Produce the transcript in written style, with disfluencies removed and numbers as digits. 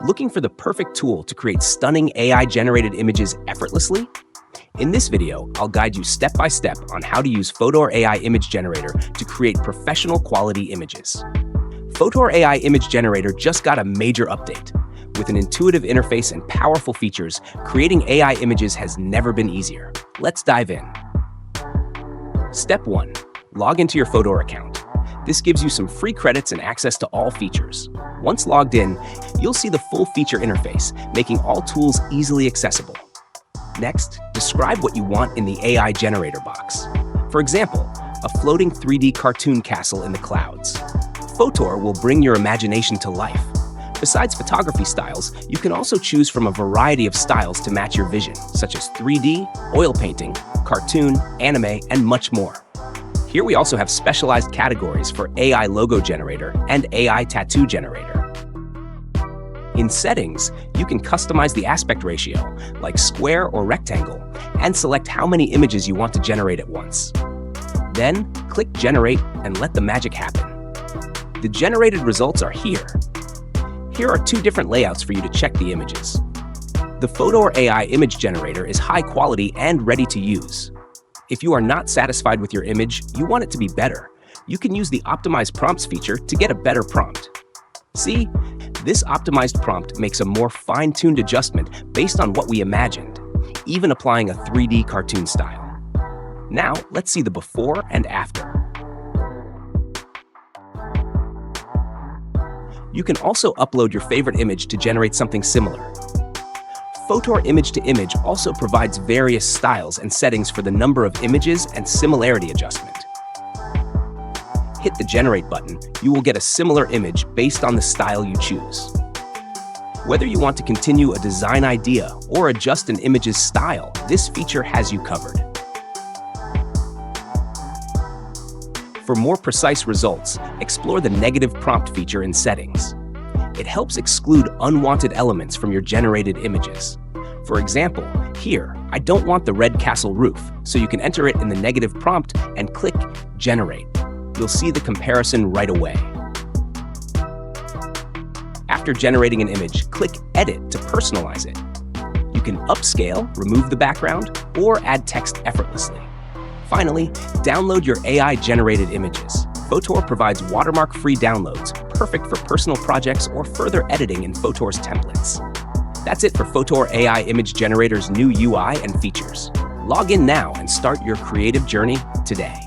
Looking for the perfect tool to create stunning AI-generated images effortlessly? In this video, I'll guide you step by step on how to use Fotor AI Image Generator to create professional quality images. Fotor AI Image Generator just got a major update. With an intuitive interface and powerful features, creating AI images has never been easier. Let's dive in. Step 1. Log into your Fotor account. This gives you some free credits and access to all features. Once logged in, you'll see the full feature interface, making all tools easily accessible. Next, describe what you want in the AI generator box. For example, a floating 3D cartoon castle in the clouds. Fotor will bring your imagination to life. Besides photography styles, you can also choose from a variety of styles to match your vision, such as 3D, oil painting, cartoon, anime, and much more. Here we also have specialized categories for AI logo generator and AI tattoo generator. In settings, you can customize the aspect ratio, like square or rectangle, and select how many images you want to generate at once. Then, click Generate and let the magic happen. The generated results are here. Here are two different layouts for you to check the images. The Fotor AI Image Generator is high quality and ready to use. If you are not satisfied with your image, you want it to be better, you can use the Optimize Prompts feature to get a better prompt. See, this optimized prompt makes a more fine-tuned adjustment based on what we imagined, even applying a 3D cartoon style. Now, let's see the before and after. You can also upload your favorite image to generate something similar. Fotor Image to Image also provides various styles and settings for the number of images and similarity adjustment. Hit the Generate button, you will get a similar image based on the style you choose. Whether you want to continue a design idea or adjust an image's style, this feature has you covered. For more precise results, explore the negative prompt feature in settings. It helps exclude unwanted elements from your generated images. For example, here, I don't want the red castle roof, so you can enter it in the negative prompt and click Generate. You'll see the comparison right away. After generating an image, click Edit to personalize it. You can upscale, remove the background, or add text effortlessly. Finally, download your AI-generated images. Fotor provides watermark-free downloads, perfect for personal projects or further editing in Fotor's templates. That's it for Fotor AI Image Generator's new UI and features. Log in now and start your creative journey today.